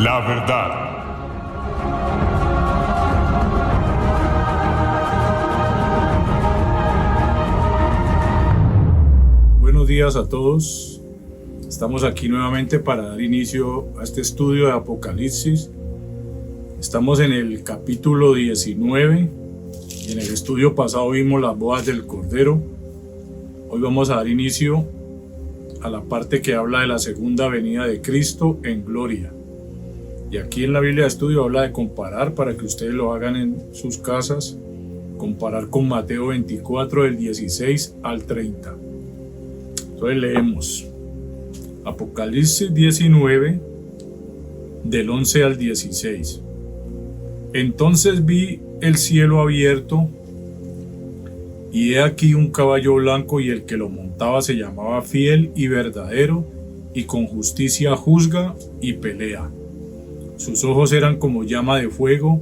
la verdad. Buenos días a todos. Estamos aquí nuevamente para dar inicio a este estudio de Apocalipsis. Estamos en el capítulo 19 y en el estudio pasado vimos las bodas del Cordero. Hoy vamos a dar inicio a la parte que habla de la segunda venida de Cristo en gloria. Y aquí en la Biblia de estudio habla de comparar, para que ustedes lo hagan en sus casas, comparar con Mateo 24 del 16 al 30. Entonces leemos Apocalipsis 19 del 11 al 16. Entonces vi el cielo abierto, y he aquí un caballo blanco, y el que lo montaba se llamaba Fiel y Verdadero, y con justicia juzga y pelea. Sus ojos eran como llama de fuego,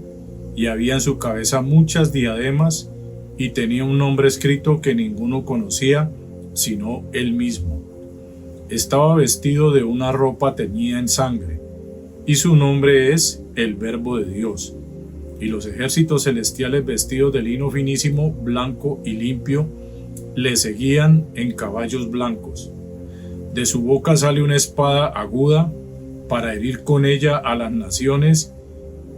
y había en su cabeza muchas diademas, y tenía un nombre escrito que ninguno conocía, sino él mismo. Estaba vestido de una ropa teñida en sangre, y su nombre es el Verbo de Dios. Y los ejércitos celestiales, vestidos de lino finísimo, blanco y limpio, le seguían en caballos blancos. De su boca sale una espada aguda para herir con ella a las naciones,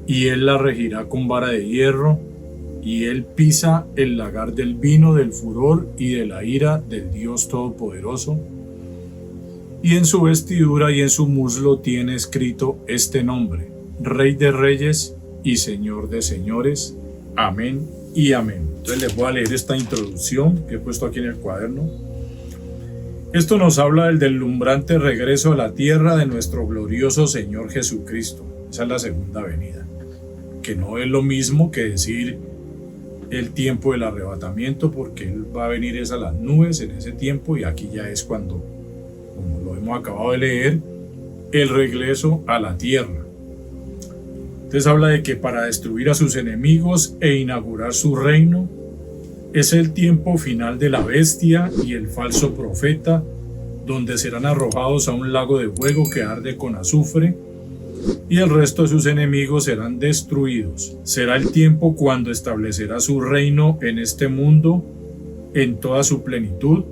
y él la regirá con vara de hierro, y él pisa el lagar del vino del furor y de la ira del Dios Todopoderoso. Y en su vestidura y en su muslo tiene escrito este nombre: Rey de Reyes y Señor de Señores. Amén y amén. Entonces les voy a leer esta introducción que he puesto aquí en el cuaderno. Esto nos habla del deslumbrante regreso a la tierra de nuestro glorioso Señor Jesucristo. Esa es la segunda venida, que no es lo mismo que decir el tiempo del arrebatamiento, porque Él va a venir a las nubes en ese tiempo, y aquí ya es cuando, como lo hemos acabado de leer, el regreso a la tierra. Entonces habla de que para destruir a sus enemigos e inaugurar su reino, es el tiempo final de la bestia y el falso profeta, donde serán arrojados a un lago de fuego que arde con azufre, y el resto de sus enemigos serán destruidos. Será el tiempo cuando establecerá su reino en este mundo en toda su plenitud,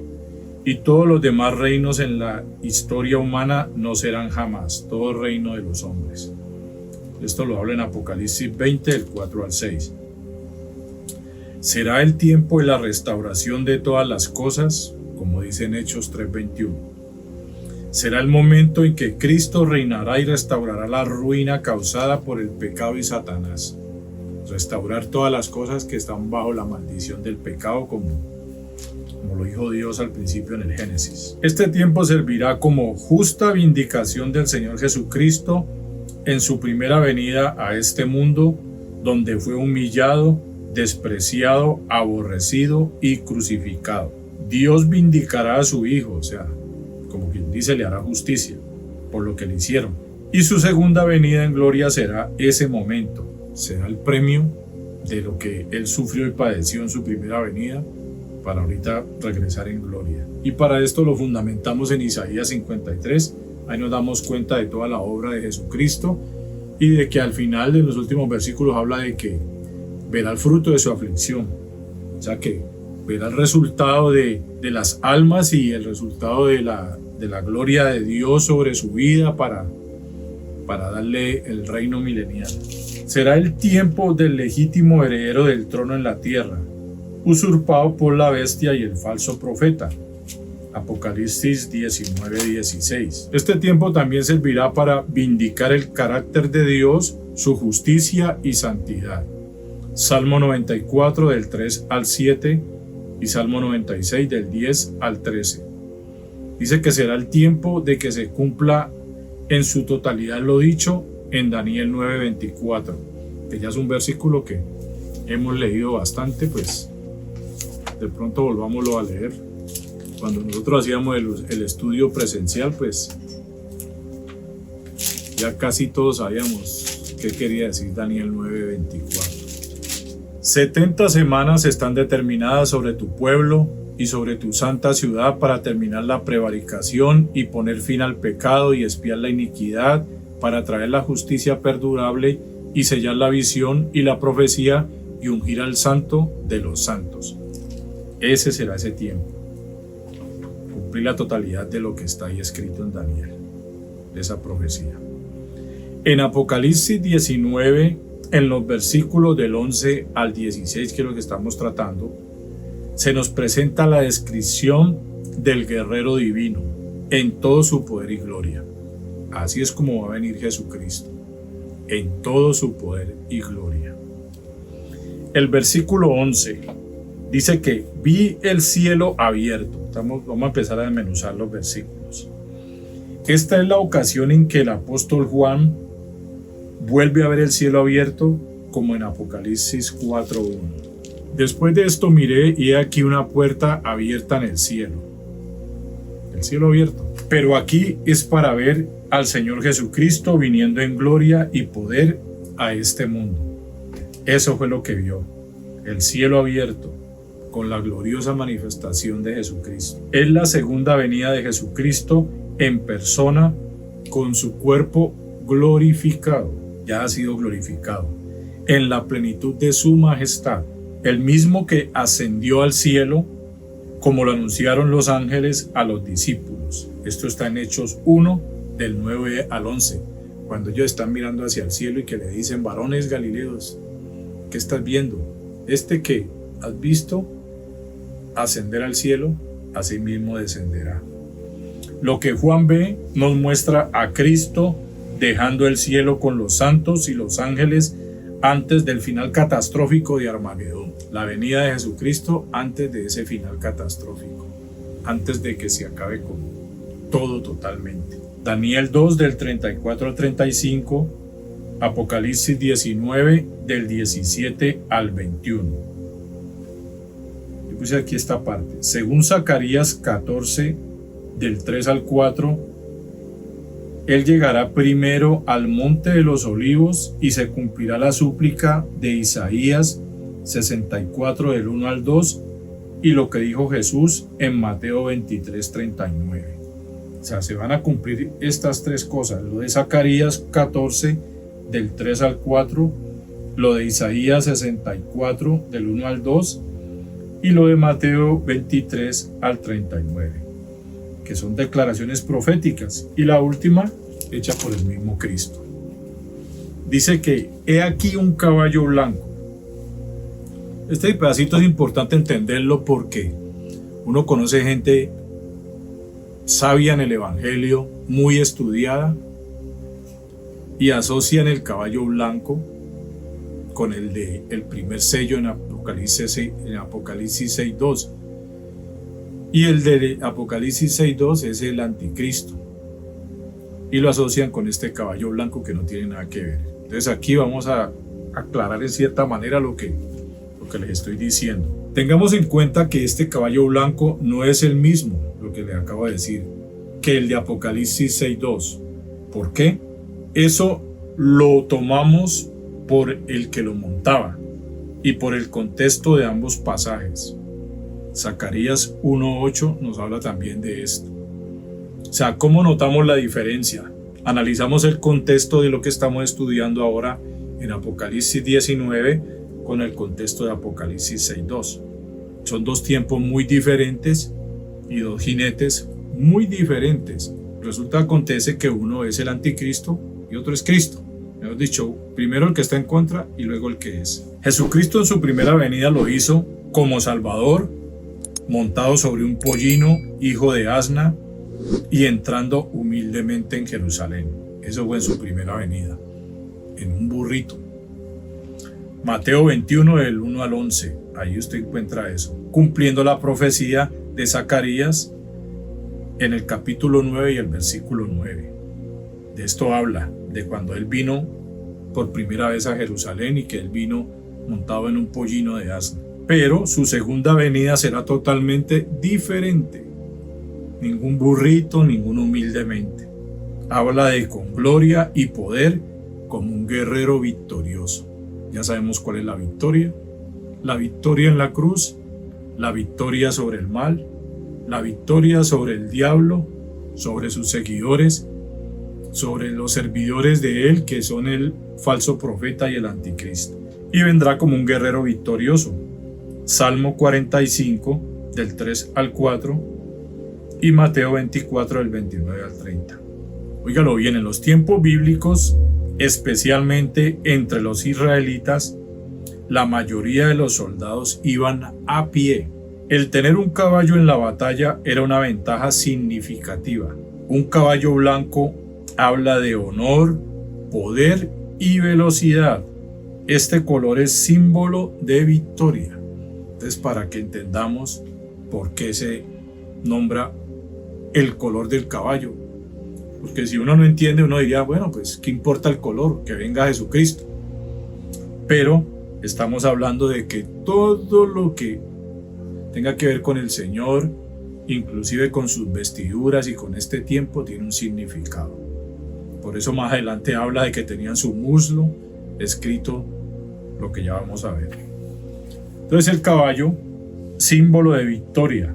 y todos los demás reinos en la historia humana no serán jamás, todo el reino de los hombres. Esto lo habla en Apocalipsis 20, del 4 al 6. Será el tiempo de la restauración de todas las cosas, como dice en Hechos 3:21. Será el momento en que Cristo reinará y restaurará la ruina causada por el pecado y Satanás. Restaurar todas las cosas que están bajo la maldición del pecado, como lo dijo Dios al principio en el Génesis. Este tiempo servirá como justa vindicación del Señor Jesucristo en su primera venida a este mundo, donde fue humillado, despreciado, aborrecido y crucificado. Dios vindicará a su Hijo, o sea, como quien dice, le hará justicia por lo que le hicieron. Y su segunda venida en gloria será ese momento, será el premio de lo que Él sufrió y padeció en su primera venida, para ahorita regresar en gloria. Y para esto lo fundamentamos en Isaías 53. Ahí nos damos cuenta de toda la obra de Jesucristo, y de que al final de los últimos versículos habla de que verá el fruto de su aflicción. O sea, que verá el resultado de las almas y el resultado de la gloria de Dios sobre su vida para darle el reino milenial. Será el tiempo del legítimo heredero del trono en la tierra, usurpado por la bestia y el falso profeta. Apocalipsis 19:16. Este tiempo también servirá para vindicar el carácter de Dios, su justicia y santidad. Salmo 94 del 3 al 7 y Salmo 96 del 10 al 13. Dice que será el tiempo de que se cumpla en su totalidad lo dicho en Daniel 9:24, que ya es un versículo que hemos leído bastante, pues de pronto volvámoslo a leer. Cuando nosotros hacíamos el estudio presencial, pues ya casi todos sabíamos qué quería decir Daniel 9:24. 70 semanas están determinadas sobre tu pueblo y sobre tu santa ciudad para terminar la prevaricación y poner fin al pecado y expiar la iniquidad para traer la justicia perdurable y sellar la visión y la profecía y ungir al santo de los santos. Ese será ese tiempo. Cumplir la totalidad de lo que está ahí escrito en Daniel, de esa profecía. En Apocalipsis 19, en los versículos del 11 al 16, que es lo que estamos tratando, se nos presenta la descripción del guerrero divino en todo su poder y gloria. Así es como va a venir Jesucristo, en todo su poder y gloria. El versículo 11 dice que vi el cielo abierto. Vamos a empezar a desmenuzar los versículos. Esta es la ocasión en que el apóstol Juan vuelve a ver el cielo abierto, como en Apocalipsis 4:1. Después de esto miré y he aquí una puerta abierta en el cielo abierto. Pero aquí es para ver al Señor Jesucristo viniendo en gloria y poder a este mundo. Eso fue lo que vio, el cielo abierto, con la gloriosa manifestación de Jesucristo. Es la segunda venida de Jesucristo en persona, con su cuerpo glorificado. Ya ha sido glorificado en la plenitud de su majestad, el mismo que ascendió al cielo, como lo anunciaron los ángeles a los discípulos. Esto está en Hechos 1, del 9 al 11, cuando ellos están mirando hacia el cielo y que le dicen: varones galileos, ¿qué estás viendo? Este que has visto ascender al cielo, así mismo descenderá. Lo que Juan ve nos muestra a Cristo dejando el cielo con los santos y los ángeles antes del final catastrófico de Armagedón. La venida de Jesucristo antes de ese final catastrófico, antes de que se acabe con todo totalmente. Daniel 2 del 34 al 35, Apocalipsis 19 del 17 al 21. Yo puse aquí esta parte. Según Zacarías 14 del 3 al 4, él llegará primero al monte de los olivos y se cumplirá la súplica de Isaías 64 del 1 al 2 y lo que dijo Jesús en Mateo 23, 39. O sea, se van a cumplir estas tres cosas: lo de Zacarías 14 del 3 al 4, lo de Isaías 64 del 1 al 2 y lo de Mateo 23 al 39, que son declaraciones proféticas, y la última hecha por el mismo Cristo. Dice que he aquí un caballo blanco. Este pedacito es importante entenderlo porque uno conoce gente sabia en el Evangelio, muy estudiada, y asocian el caballo blanco con el de el primer sello en Apocalipsis 6:2. Y el de Apocalipsis 6:2 es el anticristo. Y lo asocian con este caballo blanco que no tiene nada que ver. Entonces aquí vamos a aclarar en cierta manera lo que les estoy diciendo. Tengamos en cuenta que este caballo blanco no es el mismo, lo que les acabo de decir, que el de Apocalipsis 6:2. ¿Por qué? Eso lo tomamos por el que lo montaba y por el contexto de ambos pasajes. Zacarías 1:8 nos habla también de esto. O sea, ¿cómo notamos la diferencia? Analizamos el contexto de lo que estamos estudiando ahora en Apocalipsis 19 con el contexto de Apocalipsis 6:2. Son dos tiempos muy diferentes y dos jinetes muy diferentes. Resulta acontece que uno es el anticristo y otro es Cristo. Hemos dicho, primero el que está en contra y luego el que es. Jesucristo en su primera venida lo hizo como Salvador, montado sobre un pollino, hijo de asna, y entrando humildemente en Jerusalén. Eso fue en su primera venida, en un burrito. Mateo 21 del 1 al 11, ahí usted encuentra eso, cumpliendo la profecía de Zacarías en el capítulo 9 y el versículo 9. De esto habla, de cuando él vino por primera vez a Jerusalén y que él vino montado en un pollino de asna. Pero su segunda venida será totalmente diferente. Ningún burrito, ningún humildemente. Habla de con gloria y poder como un guerrero victorioso. Ya sabemos cuál es la victoria. La victoria en la cruz, la victoria sobre el mal, la victoria sobre el diablo, sobre sus seguidores, sobre los servidores de él, que son el falso profeta y el anticristo. Y vendrá como un guerrero victorioso. Salmo 45, del 3 al 4, y Mateo 24, del 29 al 30. Óigalo bien, en los tiempos bíblicos, especialmente entre los israelitas, la mayoría de los soldados iban a pie. El tener un caballo en la batalla era una ventaja significativa. Un caballo blanco habla de honor, poder y velocidad. Este color es símbolo de victoria. Entonces, para que entendamos por qué se nombra el color del caballo. Porque si uno no entiende, uno diría, bueno, pues, ¿qué importa el color? Que venga Jesucristo. Pero estamos hablando de que todo lo que tenga que ver con el Señor, inclusive con sus vestiduras y con este tiempo, tiene un significado. Por eso más adelante habla de que tenían su muslo escrito lo que ya vamos a ver. Entonces el caballo, símbolo de victoria,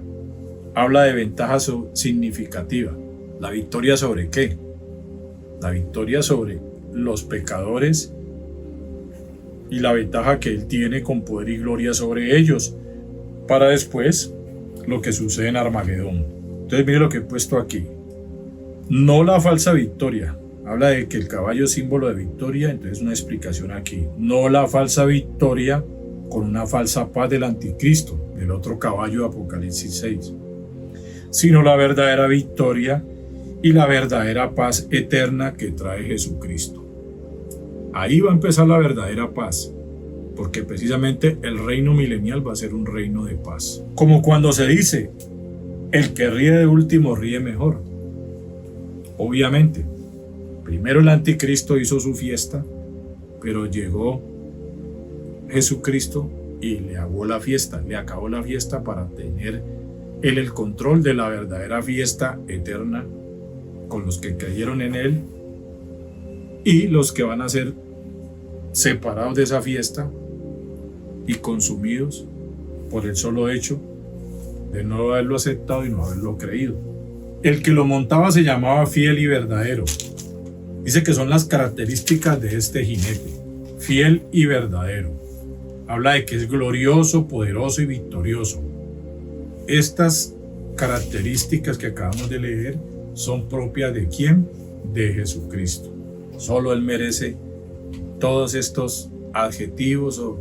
habla de ventaja significativa. ¿La victoria sobre qué? La victoria sobre los pecadores y la ventaja que él tiene con poder y gloria sobre ellos, para después lo que sucede en Armagedón. Entonces mire lo que he puesto aquí. No la falsa victoria. Habla de que el caballo es símbolo de victoria, entonces una explicación aquí. No la falsa victoria con una falsa paz del anticristo, del otro caballo de Apocalipsis 6, sino la verdadera victoria y la verdadera paz eterna que trae Jesucristo. Ahí va a empezar la verdadera paz, porque precisamente el reino milenial va a ser un reino de paz. Como cuando se dice, el que ríe de último ríe mejor. Obviamente, primero el anticristo hizo su fiesta, pero llegó Jesucristo y le acabó la fiesta para tener él el control de la verdadera fiesta eterna con los que creyeron en él y los que van a ser separados de esa fiesta y consumidos por el solo hecho de no haberlo aceptado y no haberlo creído. El que lo montaba se llamaba fiel y verdadero. Dice que son las características de este jinete, fiel y verdadero. Habla de que es glorioso, poderoso y victorioso. Estas características que acabamos de leer son propias ¿de quién? De Jesucristo. Solo Él merece todos estos adjetivos o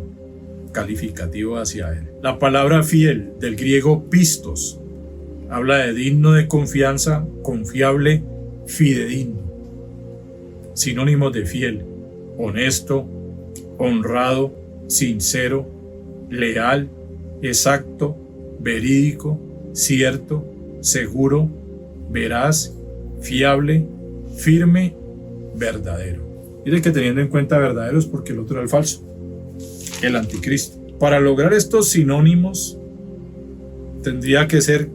calificativos hacia Él. La palabra fiel, del griego pistos, habla de digno de confianza, confiable, fidedigno. Sinónimos de fiel: honesto, honrado, sincero, leal, exacto, verídico, cierto, seguro, veraz, fiable, firme, verdadero. Mire que teniendo en cuenta verdaderos porque el otro era el falso, el anticristo. Para lograr estos sinónimos tendría que ser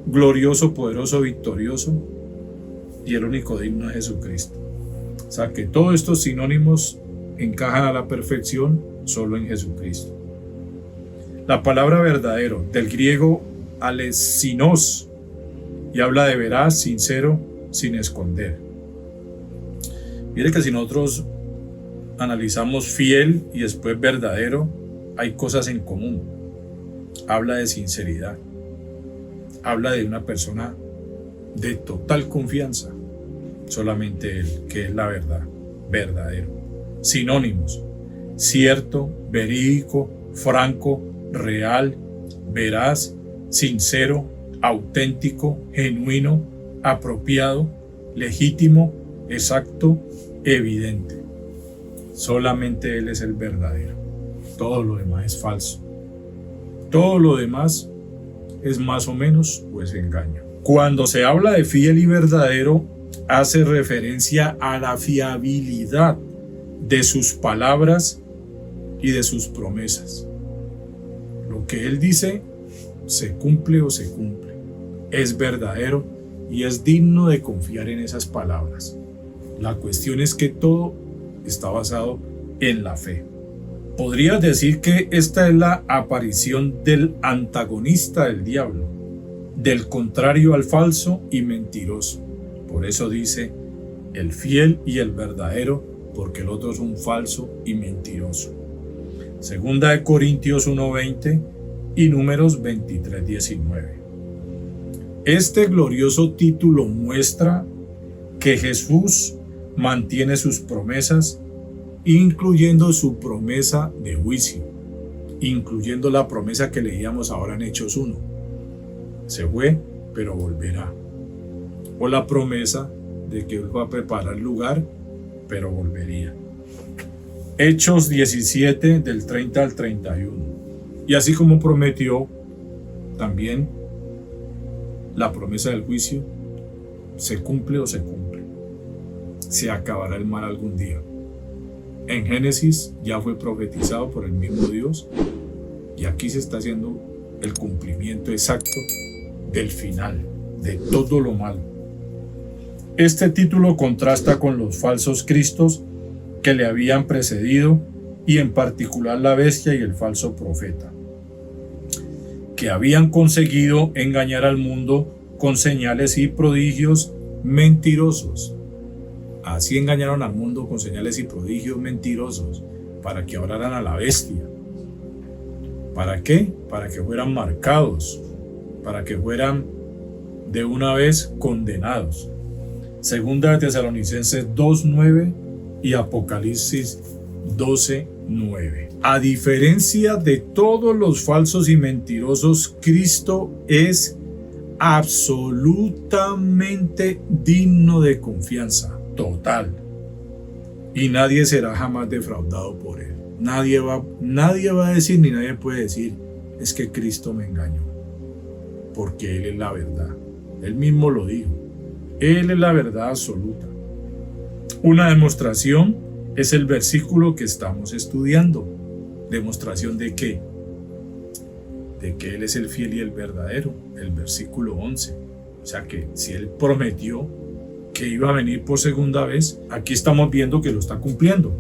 glorioso, poderoso, victorioso, y el único digno es Jesucristo. O sea que todos estos sinónimos encajan a la perfección solo en Jesucristo. La palabra verdadero, del griego alesinos, y habla de veraz, sincero, sin esconder. Mire que si nosotros analizamos fiel y después verdadero, hay cosas en común. Habla de sinceridad, habla de una persona de total confianza, solamente Él, que es la verdad, verdadero. Sinónimos: cierto, verídico, franco, real, veraz, sincero, auténtico, genuino, apropiado, legítimo, exacto, evidente. Solamente Él es el verdadero. Todo lo demás es falso. Todo lo demás es más o menos pues engaño. Cuando se habla de fiel y verdadero, hace referencia a la fiabilidad de sus palabras y de sus promesas. Lo que Él dice se cumple o se cumple. Es verdadero y es digno de confiar en esas palabras. La cuestión es que todo está basado en la fe. Podrías decir que esta es la aparición del antagonista del diablo, del contrario al falso y mentiroso. Por eso dice, el fiel y el verdadero, porque el otro es un falso y mentiroso. Segunda de Corintios 1:20 y Números 23:19. Este glorioso título muestra que Jesús mantiene sus promesas, incluyendo su promesa de juicio, incluyendo la promesa que leíamos ahora en Hechos 1. Se fue, pero volverá. O la promesa de que Él va a preparar lugar, pero volvería. Hechos 17 del 30 al 31. Y así como prometió, también la promesa del juicio se cumple o se cumple. Se acabará el mal algún día. En Génesis ya fue profetizado por el mismo Dios y aquí se está haciendo el cumplimiento exacto del final, de todo lo malo. Este título contrasta con los falsos cristos que le habían precedido y en particular la bestia y el falso profeta, que habían conseguido engañar al mundo con señales y prodigios mentirosos. Así engañaron al mundo con señales y prodigios mentirosos para que adoraran a la bestia. ¿Para qué? Para que fueran marcados, para que fueran de una vez condenados. Segunda de Tesalonicenses 2:9 y Apocalipsis 12:9. A diferencia de todos los falsos y mentirosos, Cristo es absolutamente digno de confianza total y nadie será jamás defraudado por él. Nadie va a decir, ni nadie puede decir, es que Cristo me engañó, porque Él es la verdad. Él mismo lo dijo, Él es la verdad absoluta. Una demostración es el versículo que estamos estudiando. ¿Demostración de qué? De que Él es el fiel y el verdadero, el versículo 11. O sea que si Él prometió que iba a venir por segunda vez, aquí estamos viendo que lo está cumpliendo.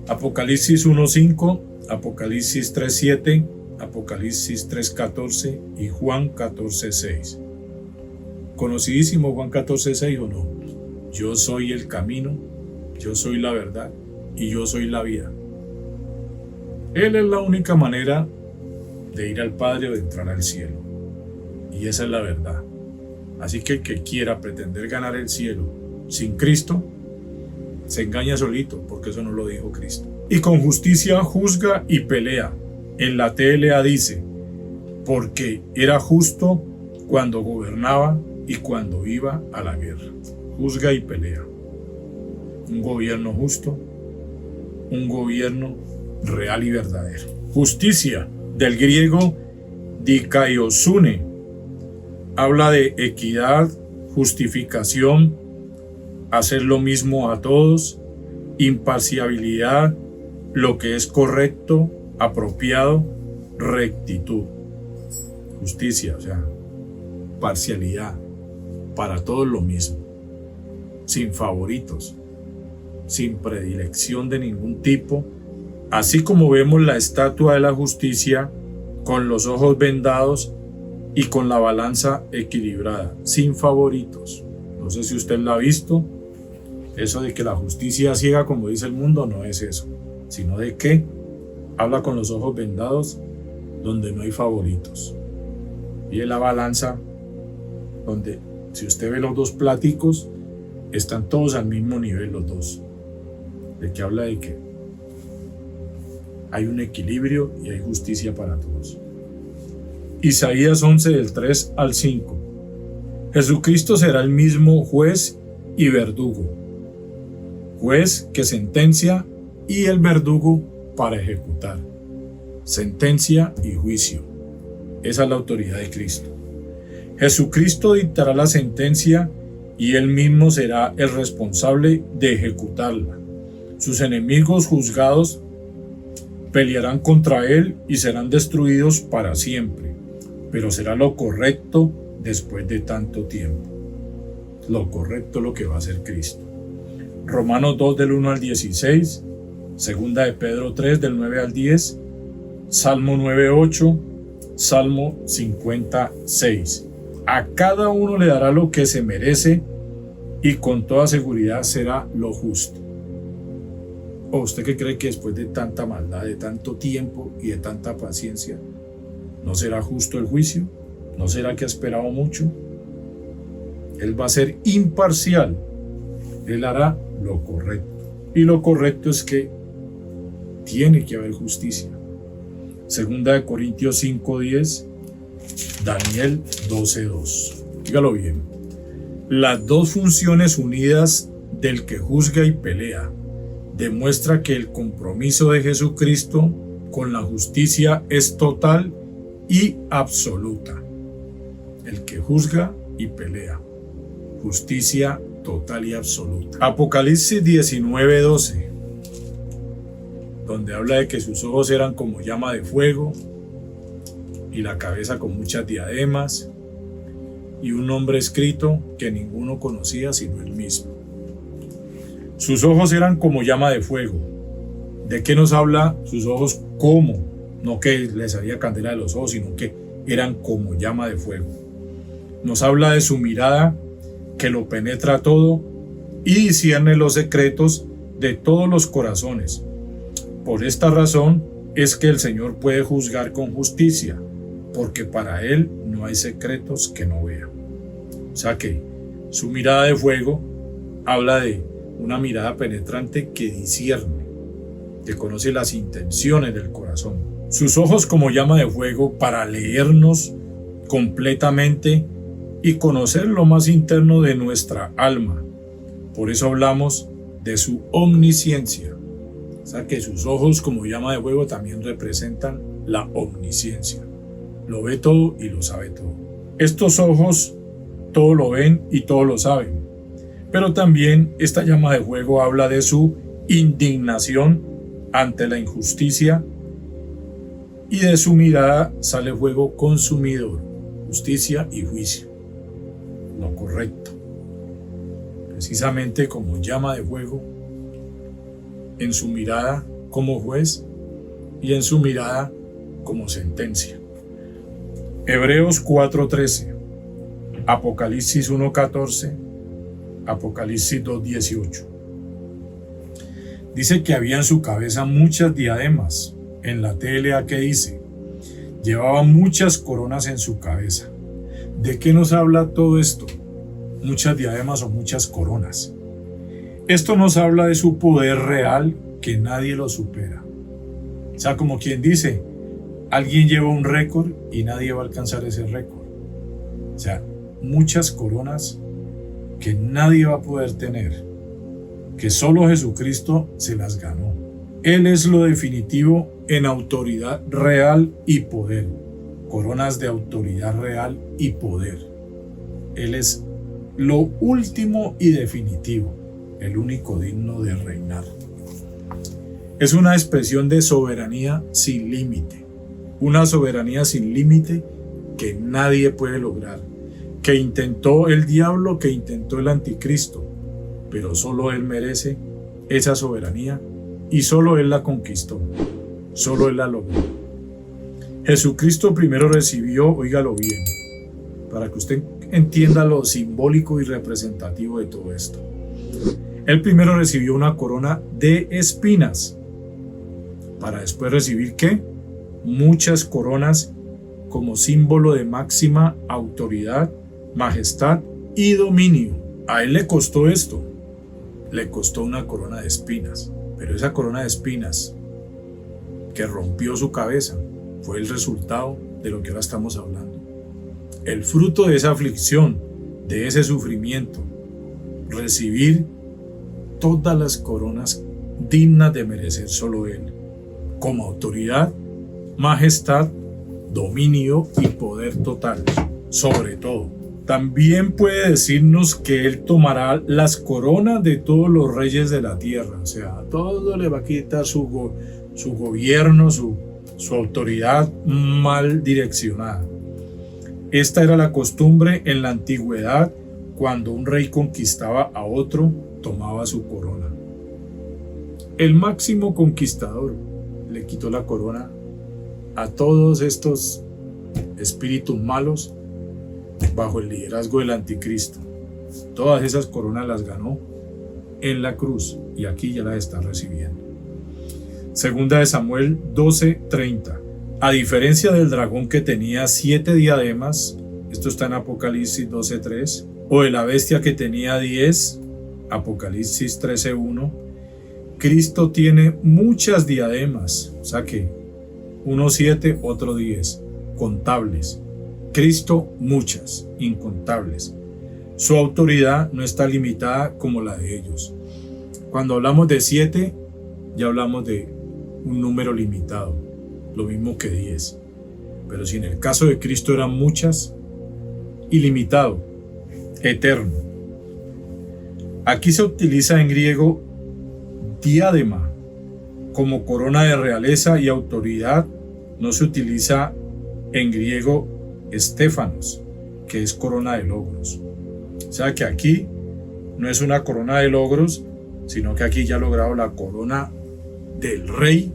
Apocalipsis 1:5, Apocalipsis 3:7, Apocalipsis 3:14 y Juan 14:6. Conocidísimo Juan 14:6 o no. Yo soy el camino, yo soy la verdad y yo soy la vida. Él es la única manera de ir al Padre o de entrar al cielo. Y esa es la verdad. Así que el que quiera pretender ganar el cielo sin Cristo, se engaña solito, porque eso no lo dijo Cristo. Y con justicia juzga y pelea. En la TLA dice, porque era justo cuando gobernaba y cuando iba a la guerra. Juzga y pelea. Un gobierno justo, un gobierno real y verdadero. Justicia, del griego dikaiosune, habla de equidad, justificación, hacer lo mismo a todos, imparcialidad, lo que es correcto, apropiado, rectitud. Justicia, o sea, parcialidad, para todos lo mismo, sin favoritos, sin predilección de ningún tipo, así como vemos la estatua de la justicia con los ojos vendados y con la balanza equilibrada, sin favoritos. No sé si usted la ha visto. Eso de que la justicia ciega, como dice el mundo, no es eso, sino de que habla con los ojos vendados, donde no hay favoritos. Y en la balanza, donde si usted ve los dos pláticos, están todos al mismo nivel los dos. De que habla de que hay un equilibrio y hay justicia para todos. Isaías 11 del 3 al 5. Jesucristo será el mismo juez y verdugo. Juez que sentencia y el verdugo para ejecutar. Sentencia y juicio. Esa es la autoridad de Cristo. Jesucristo dictará la sentencia y Él mismo será el responsable de ejecutarla. Sus enemigos juzgados pelearán contra Él y serán destruidos para siempre, pero será lo correcto después de tanto tiempo. Lo correcto lo que va a hacer Cristo. Romanos 2 del 1 al 16, Segunda de Pedro 3 del 9 al 10, Salmo 9:8, Salmo 56. A cada uno le dará lo que se merece y con toda seguridad será lo justo. ¿O usted qué cree que después de tanta maldad, de tanto tiempo y de tanta paciencia, no será justo el juicio? ¿No será que ha esperado mucho? Él va a ser imparcial. Él hará lo correcto. Y lo correcto es que tiene que haber justicia. Segunda de Corintios 5:10, Daniel 12:2. Dígalo bien. Las dos funciones unidas del que juzga y pelea demuestra que el compromiso de Jesucristo con la justicia es total y absoluta. El que juzga y pelea. Justicia total y absoluta. Apocalipsis 19:12, donde habla de que sus ojos eran como llama de fuego y la cabeza con muchas diademas y un nombre escrito que ninguno conocía sino él mismo. Sus ojos eran como llama de fuego. ¿De qué nos habla sus ojos como? No que les salía candela de los ojos, sino que eran como llama de fuego. Nos habla de su mirada que lo penetra todo y discierne los secretos de todos los corazones. Por esta razón es que el Señor puede juzgar con justicia, porque para Él no hay secretos que no vea. O sea que su mirada de fuego habla de una mirada penetrante que discierne, que conoce las intenciones del corazón. Sus ojos como llama de fuego para leernos completamente y conocer lo más interno de nuestra alma. Por eso hablamos de su omnisciencia. O sea que sus ojos como llama de fuego también representan la omnisciencia. Lo ve todo y lo sabe todo. Estos ojos todo lo ven y todo lo saben. Pero también esta llama de fuego habla de su indignación ante la injusticia y de su mirada sale fuego consumidor, justicia y juicio. Lo correcto. Precisamente como llama de fuego, en su mirada como juez y en su mirada como sentencia. Hebreos 4:13, Apocalipsis 1:14, Apocalipsis 2:18. Dice que había en su cabeza muchas diademas. En la TLA que dice, llevaba muchas coronas en su cabeza. ¿De qué nos habla todo esto? Muchas diademas o muchas coronas. Esto nos habla de su poder real que nadie lo supera. O sea, como quien dice, alguien lleva un récord y nadie va a alcanzar ese récord. O sea, muchas coronas que nadie va a poder tener, que solo Jesucristo se las ganó. Él es lo definitivo en autoridad real y poder. Coronas de autoridad real y poder. Él es lo último y definitivo, el único digno de reinar. Es una expresión de soberanía sin límite. Una soberanía sin límite que nadie puede lograr. Que intentó el diablo, que intentó el anticristo, pero solo Él merece esa soberanía y solo Él la conquistó, solo Él la logró. Jesucristo primero recibió, óigalo bien, para que usted entienda lo simbólico y representativo de todo esto. Él primero recibió una corona de espinas, para después recibir ¿qué? Muchas coronas como símbolo de máxima autoridad, majestad y dominio. A él le costó esto, le costó una corona de espinas, pero esa corona de espinas que rompió su cabeza fue el resultado de lo que ahora estamos hablando. El fruto de esa aflicción, de ese sufrimiento, recibir todas las coronas dignas de merecer solo Él, como autoridad, majestad, dominio y poder total, sobre todo. También puede decirnos que Él tomará las coronas de todos los reyes de la tierra, o sea, a todos le va a quitar su gobierno, su autoridad mal direccionada. Esta era la costumbre en la antigüedad, cuando un rey conquistaba a otro, tomaba su corona. El máximo conquistador le quitó la corona a todos estos espíritus malos bajo el liderazgo del anticristo. Todas esas coronas las ganó en la cruz y aquí ya las está recibiendo. Segunda de Samuel 12:30. A diferencia del dragón que tenía 7 diademas, esto está en Apocalipsis 12:3, o de la bestia que tenía 10, Apocalipsis 13:1, Cristo tiene muchas diademas, o sea que uno 7, otro 10, contables. Cristo muchas, incontables. Su autoridad no está limitada como la de ellos. Cuando hablamos de 7, ya hablamos de un número limitado, lo mismo que 10. Pero si en el caso de Cristo eran muchas, ilimitado, eterno. Aquí se utiliza en griego diadema como corona de realeza y autoridad. No se utiliza en griego estéfanos, que es corona de logros. O sea que aquí no es una corona de logros, sino que aquí ya ha logrado la corona del rey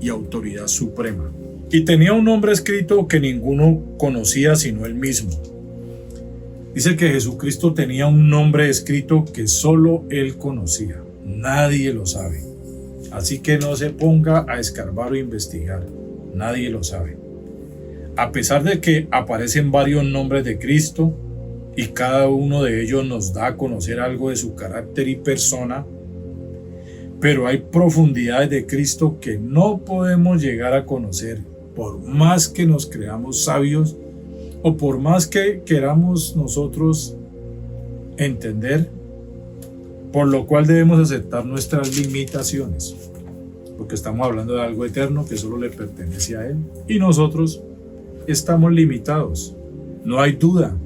y autoridad suprema. Y tenía un nombre escrito que ninguno conocía sino él mismo. Dice que Jesucristo tenía un nombre escrito que solo él conocía. Nadie lo sabe. Así que no se ponga a escarbar o investigar. Nadie lo sabe. A pesar de que aparecen varios nombres de Cristo y cada uno de ellos nos da a conocer algo de su carácter y persona, pero hay profundidades de Cristo que no podemos llegar a conocer por más que nos creamos sabios o por más que queramos nosotros entender, por lo cual debemos aceptar nuestras limitaciones, porque estamos hablando de algo eterno que solo le pertenece a Él y nosotros estamos limitados. No hay duda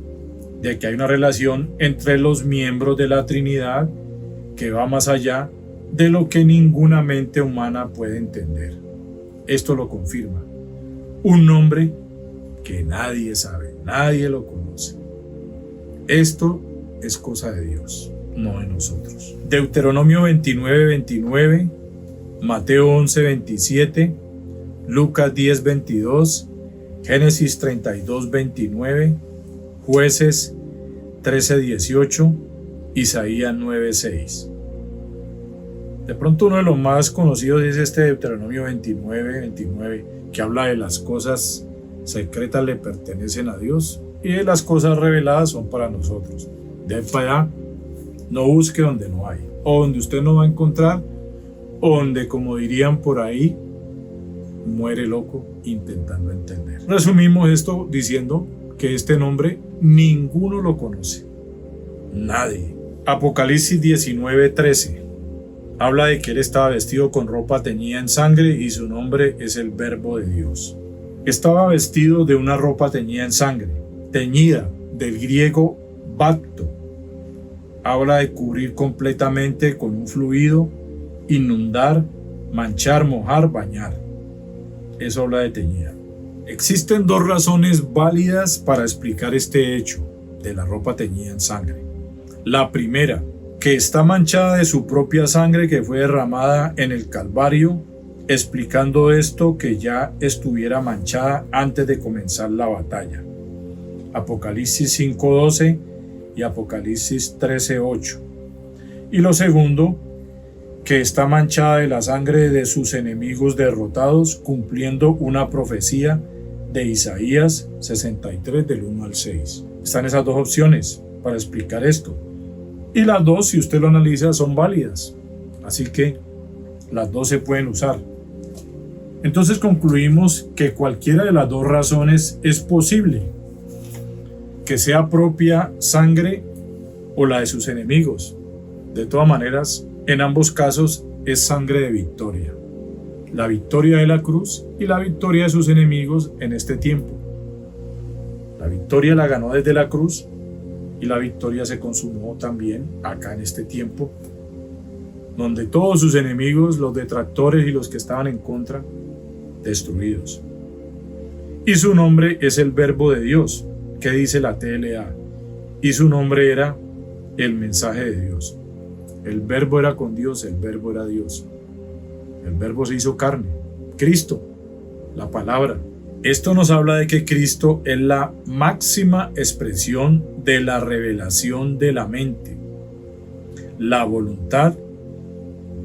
de que hay una relación entre los miembros de la Trinidad que va más allá de lo que ninguna mente humana puede entender. Esto lo confirma un nombre que nadie sabe, nadie lo conoce. Esto es cosa de Dios, no de nosotros. Deuteronomio 29:29, Mateo 11:27, Lucas 10:22, Génesis 32:29, Jueces 13:18, Isaías 9:6. De pronto uno de los más conocidos es este Deuteronomio 29:29, que habla de las cosas secretas le pertenecen a Dios y de las cosas reveladas son para nosotros. De ahí para allá, no busque donde no hay, o donde usted no va a encontrar, o donde, como dirían por ahí, muere loco intentando entender. Resumimos esto diciendo que este nombre ninguno lo conoce, nadie. Apocalipsis 19:13 habla de que él estaba vestido con ropa teñida en sangre y su nombre es el Verbo de Dios. Estaba vestido de una ropa teñida en sangre, teñida del griego bacto. Habla de cubrir completamente con un fluido, inundar, manchar, mojar, bañar. Eso habla de teñida. Existen dos razones válidas para explicar este hecho de la ropa teñida en sangre. La primera, que está manchada de su propia sangre que fue derramada en el Calvario, explicando esto que ya estuviera manchada antes de comenzar la batalla. Apocalipsis 5:12 y Apocalipsis 13:8. Y lo segundo, que está manchada de la sangre de sus enemigos derrotados, cumpliendo una profecía de Isaías 63 del 1 al 6. Están esas dos opciones para explicar esto. Y las dos, si usted lo analiza, son válidas. Así que las dos se pueden usar. Entonces concluimos que cualquiera de las dos razones es posible. Que sea propia sangre o la de sus enemigos. De todas maneras, en ambos casos es sangre de victoria. La victoria de la cruz y la victoria de sus enemigos en este tiempo. La victoria la ganó desde la cruz y la victoria se consumó también acá en este tiempo, donde todos sus enemigos, los detractores y los que estaban en contra, destruidos. Y su nombre es el Verbo de Dios, que dice la TLA, y su nombre era el mensaje de Dios. El Verbo era con Dios, el Verbo era Dios. El Verbo se hizo carne, Cristo, la palabra. Esto nos habla de que Cristo es la máxima expresión de la revelación de la mente, la voluntad,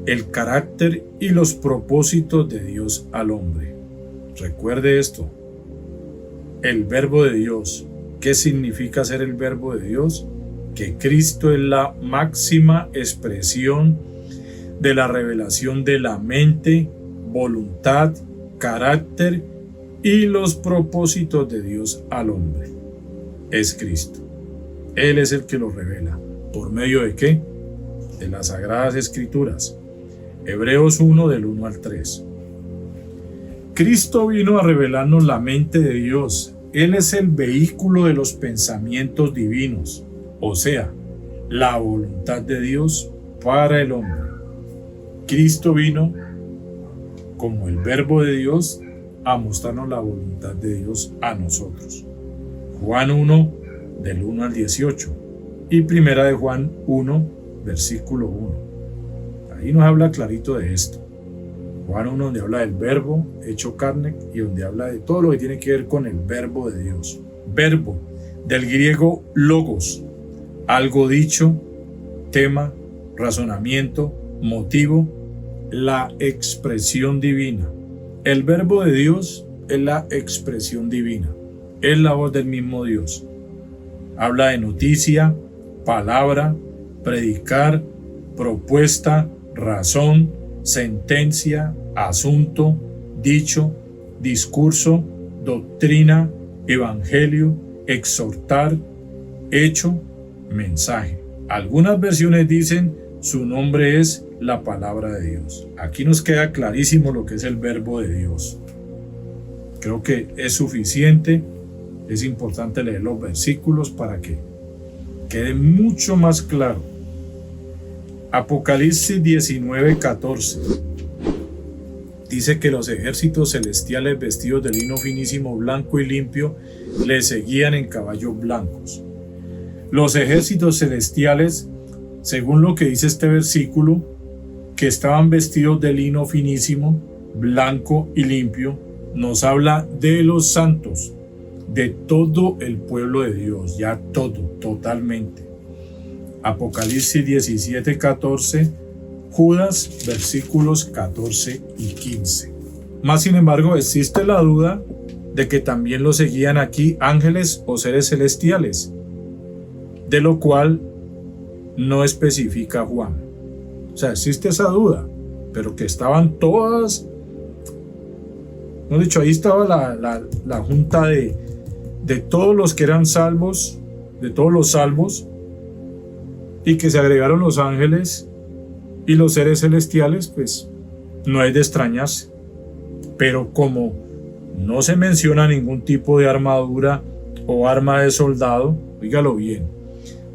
el carácter y los propósitos de Dios al hombre. Recuerde esto, el verbo de Dios. ¿Qué significa ser el verbo de Dios? Que Cristo es la máxima expresión de la revelación de la mente, voluntad, carácter y los propósitos de Dios al hombre. Es Cristo. Él es el que lo revela. ¿Por medio de qué? De las Sagradas Escrituras. Hebreos 1 del 1 al 3. Cristo vino a revelarnos la mente de Dios. Él es el vehículo de los pensamientos divinos, o sea, la voluntad de Dios para el hombre. Cristo vino como el verbo de Dios a mostrarnos la voluntad de Dios a nosotros. Juan 1 del 1 al 18 y primera de Juan 1 versículo 1. Ahí nos habla clarito de esto. Juan 1 donde habla del verbo hecho carne y donde habla de todo lo que tiene que ver con el verbo de Dios. Verbo, del griego logos, algo dicho, tema, razonamiento, motivo, la expresión divina. El verbo de Dios es la expresión divina, es la voz del mismo Dios. Habla de noticia, palabra, predicar, propuesta, razón, sentencia, asunto, dicho, discurso, doctrina, evangelio, exhortar, hecho, mensaje. Algunas versiones dicen su nombre es la palabra de Dios. Aquí nos queda clarísimo lo que es el verbo de Dios. Creo que es suficiente. Es importante leer los versículos para que quede mucho más claro. Apocalipsis 19:14 dice que los ejércitos celestiales vestidos de lino finísimo, blanco y limpio le seguían en caballos blancos. Los ejércitos celestiales, según lo que dice este versículo, que estaban vestidos de lino finísimo, blanco y limpio, nos habla de los santos, de todo el pueblo de Dios, ya todo, totalmente. Apocalipsis 17:14, Judas, versículos 14 y 15. Más sin embargo, existe la duda de que también lo seguían aquí ángeles o seres celestiales, de lo cual no especifica Juan. O sea, existe esa duda, pero que estaban todas, no dicho, ahí estaba la junta de todos los que eran salvos, de todos los salvos, y que se agregaron los ángeles y los seres celestiales, pues no es de extrañarse. Pero como no se menciona ningún tipo de armadura o arma de soldado, oígalo bien,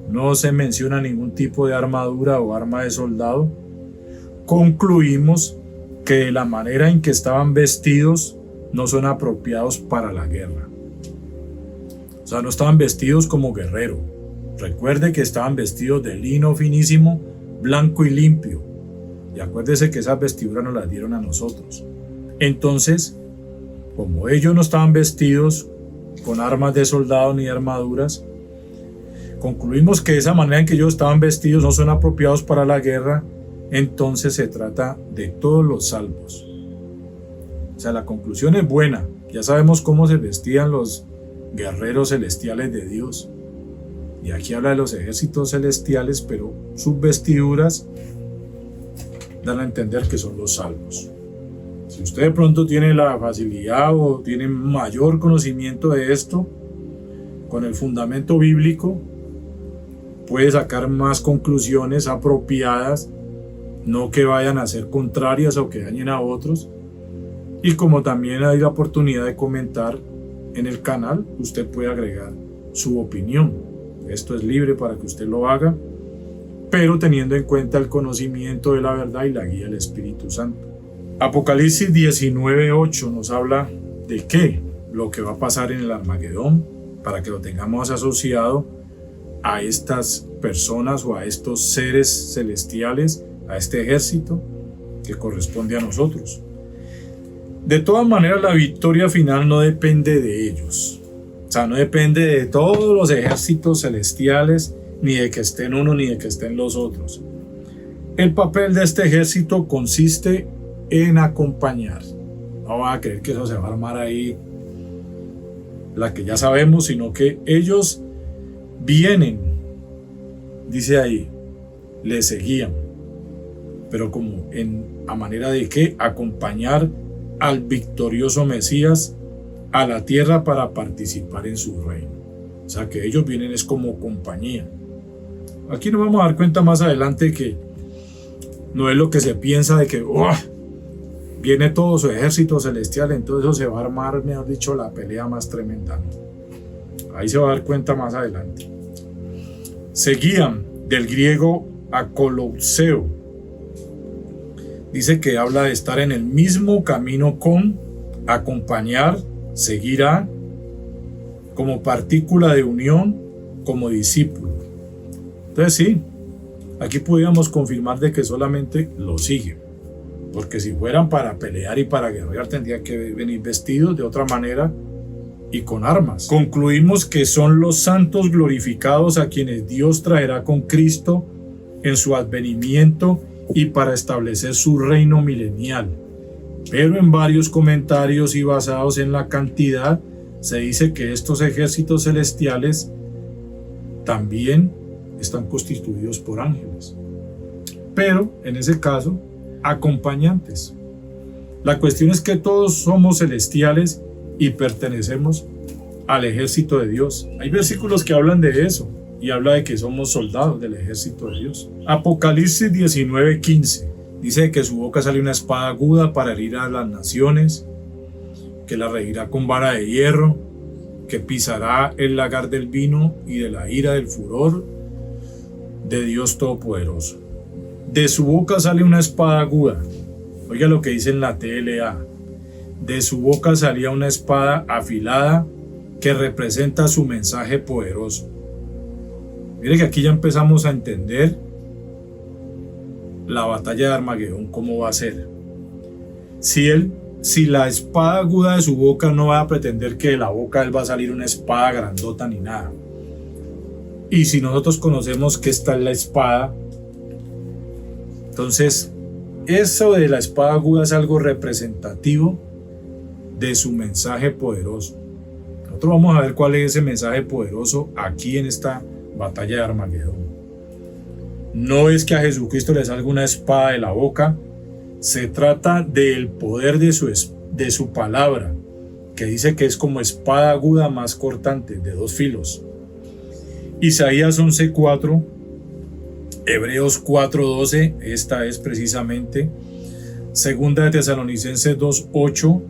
no se menciona ningún tipo de armadura o arma de soldado, concluimos que de la manera en que estaban vestidos no son apropiados para la guerra. O sea, no estaban vestidos como guerrero. Recuerde que estaban vestidos de lino finísimo, blanco y limpio. Y acuérdese que esas vestiduras nos las dieron a nosotros. Entonces, como ellos no estaban vestidos con armas de soldado ni armaduras, concluimos que de esa manera en que ellos estaban vestidos no son apropiados para la guerra. Entonces se trata de todos los salvos. O sea, la conclusión es buena. Ya sabemos cómo se vestían los guerreros celestiales de Dios. Y aquí habla de los ejércitos celestiales, pero sus vestiduras dan a entender que son los salvos. Si usted de pronto tiene la facilidad o tiene mayor conocimiento de esto, con el fundamento bíblico, puede sacar más conclusiones apropiadas, no que vayan a ser contrarias o que dañen a otros. Y como también hay la oportunidad de comentar en el canal, usted puede agregar su opinión. Esto es libre para que usted lo haga, pero teniendo en cuenta el conocimiento de la verdad y la guía del Espíritu Santo. Apocalipsis 19:8 nos habla de qué, lo que va a pasar en el Armagedón, para que lo tengamos asociado a estas personas o a estos seres celestiales, a este ejército que corresponde a nosotros. De todas maneras, la victoria final no depende de ellos. O sea, no depende de todos los ejércitos celestiales, ni de que estén uno ni de que estén los otros. El papel de este ejército consiste en acompañar. No van a creer que eso se va a armar ahí, la que ya sabemos, sino que ellos vienen, dice ahí, le seguían, pero como a manera de que acompañar al victorioso Mesías a la tierra para participar en su reino. O sea que ellos vienen es como compañía. Aquí nos vamos a dar cuenta más adelante que no es lo que se piensa de que viene todo su ejército celestial, entonces eso se va a armar, mejor dicho, la pelea más tremenda, ¿no? Ahí se va a dar cuenta más adelante. Seguían, del griego akolouseo. Dice que habla de estar en el mismo camino con, acompañar, seguir a, como partícula de unión, como discípulo. Entonces sí, aquí podríamos confirmar de que solamente lo siguen, porque si fueran para pelear y para guerrear tendrían que venir vestidos de otra manera y con armas. Concluimos que son los santos glorificados a quienes Dios traerá con Cristo en su advenimiento y para establecer su reino milenial. Pero en varios comentarios y basados en la cantidad, se dice que estos ejércitos celestiales también están constituidos por ángeles, pero en ese caso acompañantes. La cuestión es que todos somos celestiales y pertenecemos al ejército de Dios. Hay versículos que hablan de eso y habla de que somos soldados del ejército de Dios. Apocalipsis 19:15 dice que de su boca sale una espada aguda para herir a las naciones, que la regirá con vara de hierro, que pisará el lagar del vino y de la ira del furor de Dios Todopoderoso. De su boca sale una espada aguda. Oiga lo que dice en la TLA. De su boca salía una espada afilada que representa su mensaje poderoso. Mire que aquí ya empezamos a entender la batalla de Armagedón, cómo va a ser. Si la espada aguda de su boca no va a pretender que de la boca de él va a salir una espada grandota ni nada. Y si nosotros conocemos que esta es la espada, entonces eso de la espada aguda es algo representativo de su mensaje poderoso. Nosotros vamos a ver cuál es ese mensaje poderoso aquí en esta batalla de Armagedón. No es que a Jesucristo le salga una espada de la boca, se trata del poder de su palabra, que dice que es como espada aguda más cortante, de 2 filos. Isaías 11:4, Hebreos 4:12, esta es precisamente, Segunda de Tesalonicenses 2:8,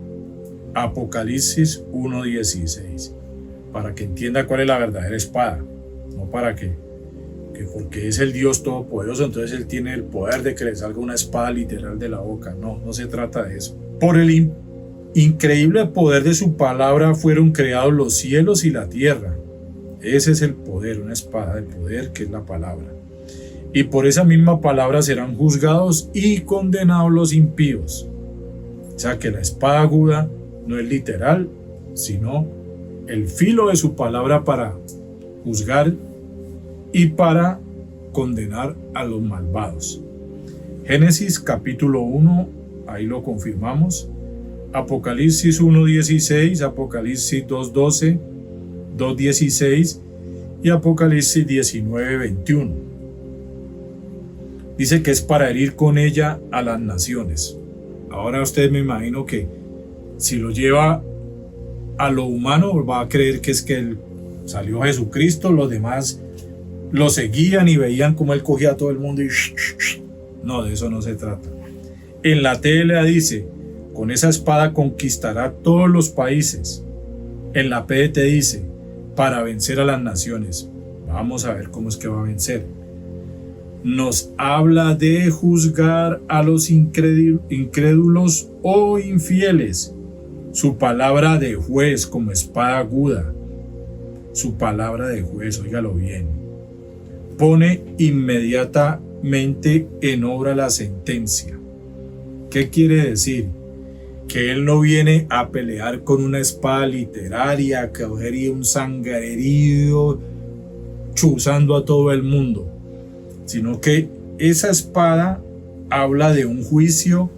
Apocalipsis 1:16, para que entienda cuál es la verdadera espada, no para que porque es el Dios Todopoderoso, entonces Él tiene el poder de que le salga una espada literal de la boca. No se trata de eso. Por el increíble poder de su palabra fueron creados los cielos y la tierra. Ese es el poder, una espada del poder que es la palabra. Y por esa misma palabra serán juzgados y condenados los impíos. O sea que la espada aguda no es literal, sino el filo de su palabra para juzgar y para condenar a los malvados. Génesis capítulo 1, ahí lo confirmamos. Apocalipsis 1:16, Apocalipsis 2:12, 2:16 y Apocalipsis 19:21. Dice que es para herir con ella a las naciones. Ahora usted me imagino que si lo lleva a lo humano va a creer que es que salió Jesucristo, los demás lo seguían y veían cómo él cogía a todo el mundo y no, de eso no se trata. En la TLA dice, con esa espada conquistará todos los países. En la PDT dice, para vencer a las naciones. Vamos a ver cómo es que va a vencer. Nos habla de juzgar a los incrédulos o infieles. Su palabra de juez como espada aguda. Su palabra de juez, óigalo bien. Pone inmediatamente en obra la sentencia. ¿Qué quiere decir? que Él no viene a pelear con una espada literaria, a coger un sangrerío chuzando a todo el mundo, sino que esa espada habla de un juicio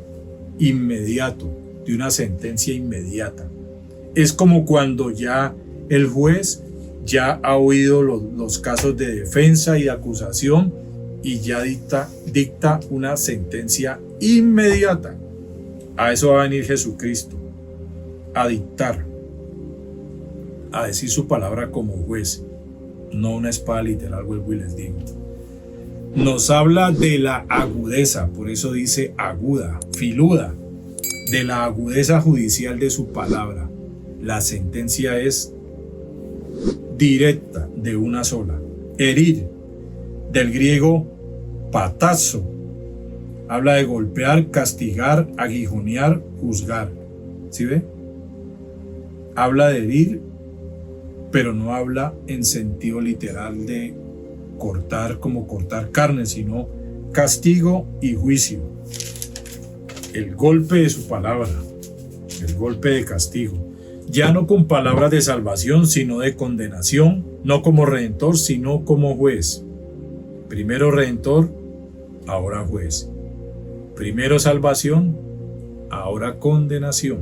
inmediato, de una sentencia inmediata. Es como cuando ya el juez ya ha oído los casos de defensa y de acusación y ya dicta una sentencia inmediata. A eso va a venir Jesucristo, a dictar, a decir su palabra como juez, no una espada literal, vuelvo y les digo. Nos habla de la agudeza, por eso dice aguda, filuda, de la agudeza judicial de su palabra. La sentencia es directa, de una sola. Herir, del griego patazo, habla de golpear, castigar, aguijonear, juzgar. ¿Sí ve? Habla de herir, pero no habla en sentido literal de cortar como cortar carne, sino castigo y juicio. El golpe de su palabra, el golpe de castigo. Ya no con palabras de salvación, sino de condenación, no como redentor, sino como juez. Primero redentor, ahora juez. Primero salvación, ahora condenación.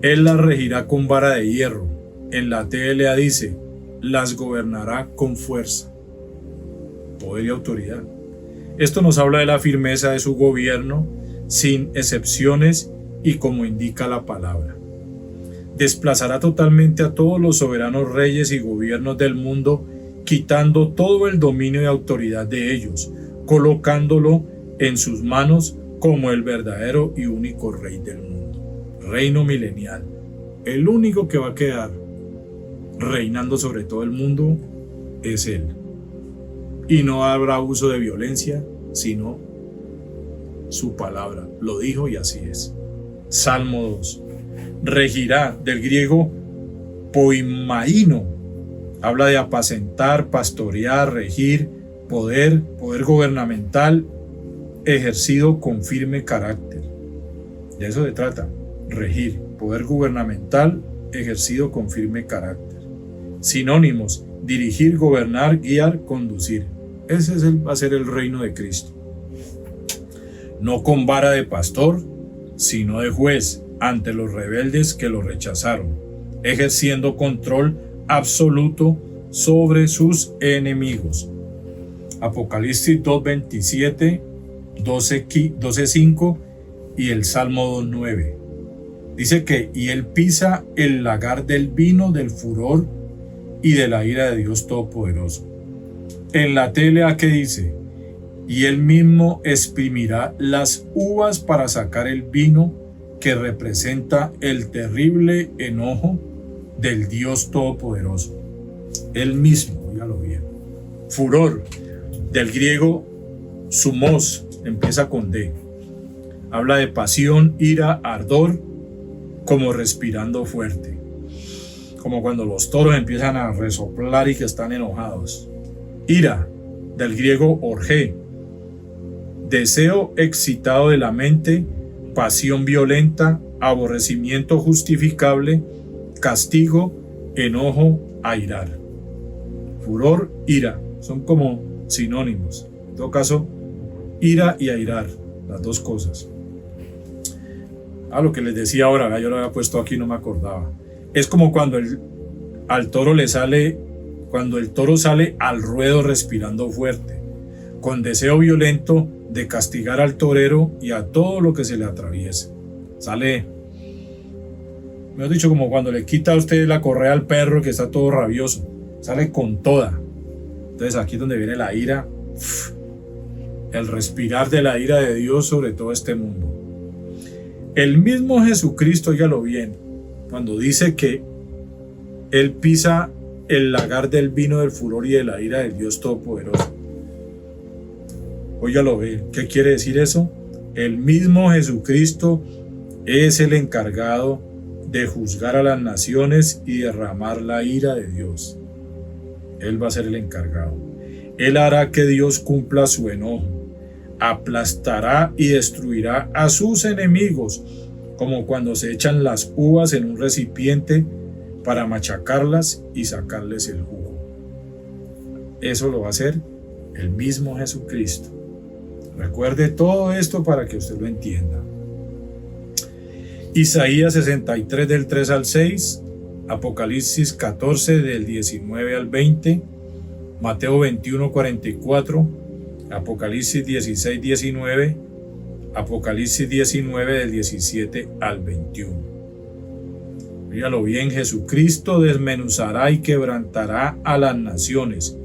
Él las regirá con vara de hierro. En la TLA dice, las gobernará con fuerza, poder y autoridad. Esto nos habla de la firmeza de su gobierno, sin excepciones y como indica la palabra. Desplazará totalmente a todos los soberanos reyes y gobiernos del mundo, quitando todo el dominio y autoridad de ellos, colocándolo en sus manos como el verdadero y único rey del mundo. Reino milenial, el único que va a quedar reinando sobre todo el mundo es Él. Y no habrá uso de violencia, sino su palabra. Lo dijo y así es. Salmo 2. Regirá, del griego poimaíno. Habla de apacentar, pastorear, regir, poder gubernamental ejercido con firme carácter. De eso se trata, regir, poder gubernamental ejercido con firme carácter. Sinónimos: dirigir, gobernar, guiar, conducir. Ese va a ser el reino de Cristo. No con vara de pastor, sino de juez ante los rebeldes que lo rechazaron, ejerciendo control absoluto sobre sus enemigos. Apocalipsis 2:27, 12:5 y el Salmo 2:9. Dice que y él pisa el lagar del vino del furor y de la ira de Dios Todopoderoso. En la TLA que dice, y él mismo exprimirá las uvas para sacar el vino que representa el terrible enojo del Dios Todopoderoso. Él mismo, óigalo bien. Furor, del griego sumos, empieza con D. Habla de pasión, ira, ardor, como respirando fuerte. Como cuando los toros empiezan a resoplar y que están enojados. Ira, del griego orgé, deseo excitado de la mente, pasión violenta, aborrecimiento justificable, castigo, enojo, airar. Furor, ira, son como sinónimos. En todo caso, ira y airar, las dos cosas. Lo que les decía ahora, yo lo había puesto aquí, no me acordaba. Es como cuando cuando el toro sale al ruedo respirando fuerte, con deseo violento de castigar al torero y a todo lo que se le atraviese. Sale, mejor dicho, como cuando le quita a usted la correa al perro que está todo rabioso, sale con toda. Entonces aquí es donde viene la ira, el respirar de la ira de Dios sobre todo este mundo. El mismo Jesucristo, óigalo bien, cuando dice que Él pisa el lagar del vino del furor y de la ira del Dios Todopoderoso. Óigalo bien, ¿qué quiere decir eso? El mismo Jesucristo es el encargado de juzgar a las naciones y derramar la ira de Dios. Él va a ser el encargado. Él hará que Dios cumpla su enojo. Aplastará y destruirá a sus enemigos como cuando se echan las uvas en un recipiente para machacarlas y sacarles el jugo. Eso lo va a hacer el mismo Jesucristo. Recuerde todo esto para que usted lo entienda. Isaías 63 del 3 al 6, Apocalipsis 14 del 19 al 20, Mateo 21, 44, Apocalipsis 16, 19, Apocalipsis 19 del 17 al 21. Fíjalo bien, Jesucristo desmenuzará y quebrantará a las naciones,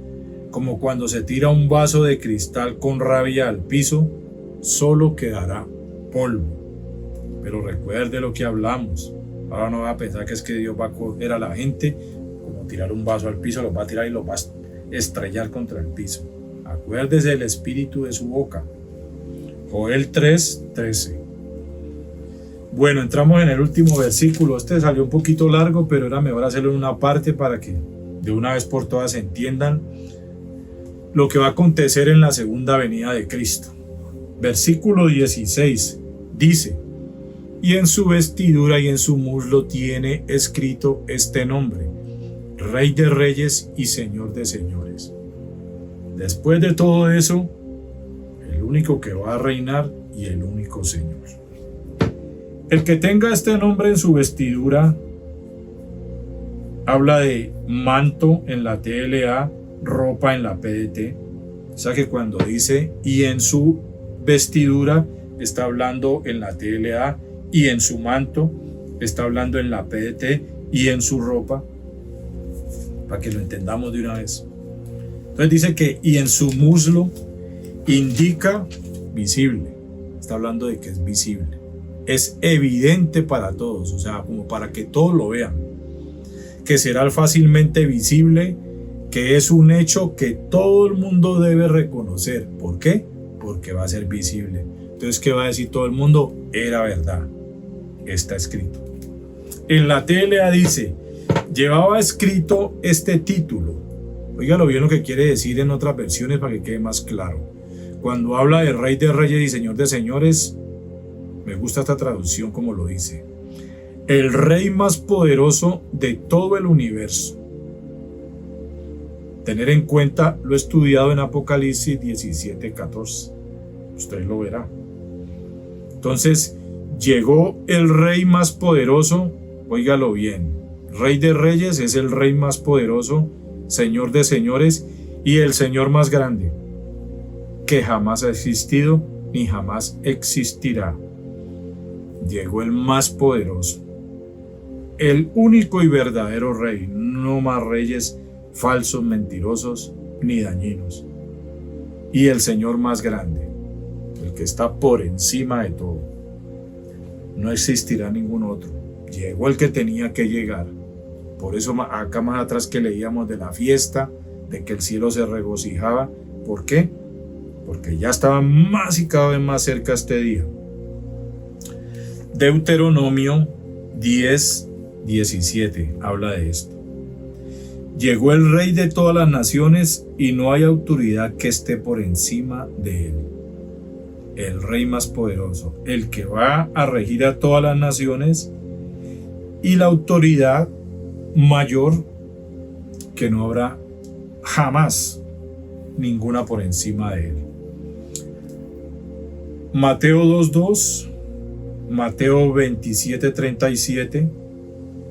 como cuando se tira un vaso de cristal con rabia al piso, solo quedará polvo. Pero recuerde lo que hablamos. Ahora no va a pensar que es que Dios va a coger a la gente, como tirar un vaso al piso, los va a tirar y los va a estrellar contra el piso. Acuérdese del espíritu de su boca. Joel 3:13. Bueno, entramos en el último versículo. Este salió un poquito largo, pero era mejor hacerlo en una parte para que de una vez por todas entiendan lo que va a acontecer en la segunda venida de Cristo. Versículo 16 dice: y en su vestidura y en su muslo tiene escrito este nombre: Rey de Reyes y Señor de Señores. Después de todo eso, el único que va a reinar y el único Señor. El que tenga este nombre en su vestidura habla de manto en la TLA, ropa en la PDT. O sea que cuando dice y en su vestidura, está hablando en la TLA, y en su manto, está hablando en la PDT, y en su ropa, para que lo entendamos de una vez. Entonces dice que y en su muslo indica visible. Está hablando de que es visible. Es evidente para todos, o sea, como para que todos lo vean. Que será fácilmente visible, que es un hecho que todo el mundo debe reconocer. ¿Por qué? Porque va a ser visible. Entonces, ¿qué va a decir todo el mundo? Era verdad. Está escrito. En la TLA dice, llevaba escrito este título. Óigalo bien lo que quiere decir en otras versiones para que quede más claro. Cuando habla de Rey de Reyes y Señor de Señores, me gusta esta traducción como lo dice: el Rey más poderoso de todo el universo. Tener en cuenta lo estudiado en Apocalipsis 17:14. Usted lo verá. Entonces, llegó el Rey más poderoso, óigalo bien. Rey de Reyes es el Rey más poderoso, Señor de Señores y el Señor más grande, que jamás ha existido ni jamás existirá. Llegó el más poderoso, el único y verdadero Rey, no más reyes falsos, mentirosos ni dañinos. Y el Señor más grande, el que está por encima de todo. No existirá ningún otro. Llegó el que tenía que llegar. Por eso acá más atrás que leíamos de la fiesta, de que el cielo se regocijaba. ¿Por qué? Porque ya estaba más y cada vez más cerca este día. Deuteronomio 10:17 habla de esto. Llegó el Rey de todas las naciones y no hay autoridad que esté por encima de él. El Rey más poderoso, el que va a regir a todas las naciones, y la autoridad mayor, que no habrá jamás ninguna por encima de él. Mateo 2:2, Mateo 27:37,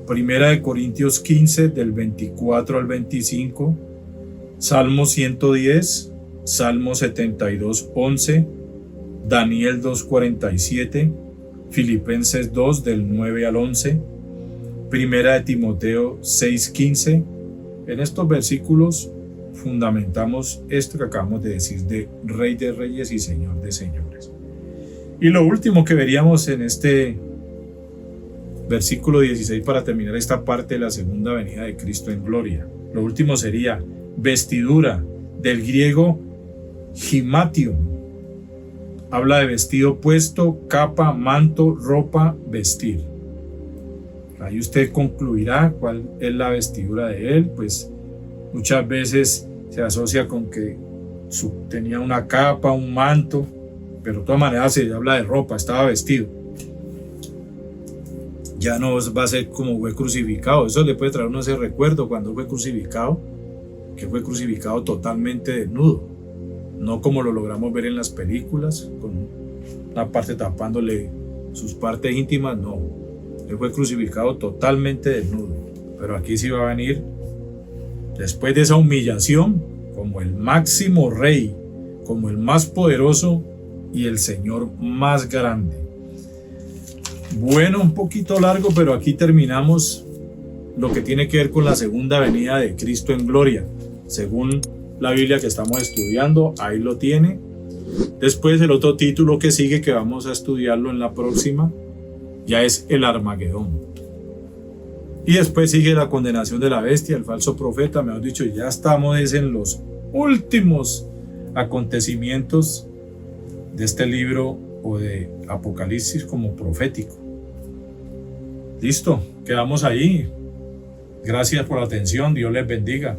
Primera de Corintios 15 del 24 al 25, Salmo 110, Salmo 72:11, Daniel 2:47, Filipenses 2 del 9 al 11, Primera de Timoteo 6:15. En estos versículos fundamentamos esto que acabamos de decir de Rey de Reyes y Señor de Señores. Y lo último que veríamos en este versículo 16 para terminar esta parte de la segunda venida de Cristo en gloria. Lo último sería vestidura, del griego gimation. Habla de vestido puesto, capa, manto, ropa, vestir. Ahí usted concluirá cuál es la vestidura de él. Pues muchas veces se asocia con que tenía una capa, un manto, pero de todas maneras se habla de ropa, estaba vestido. ya no va a ser como fue crucificado. Eso le puede traer uno ese recuerdo cuando fue crucificado, que fue crucificado totalmente desnudo, no como lo logramos ver en las películas, con una parte tapándole sus partes íntimas. No, él fue crucificado totalmente desnudo, pero aquí sí va a venir, después de esa humillación, como el máximo rey, como el más poderoso y el Señor más grande. Bueno, un poquito largo, pero aquí terminamos lo que tiene que ver con la segunda venida de Cristo en gloria, según la Biblia que estamos estudiando. Ahí lo tiene. Después el otro título que sigue, que vamos a estudiarlo en la próxima, ya es el Armagedón. Y después sigue la condenación de la bestia, el falso profeta. Mejor dicho, ya estamos en los últimos acontecimientos de este libro o de Apocalipsis como profético. Listo, quedamos ahí. Gracias por la atención, Dios les bendiga.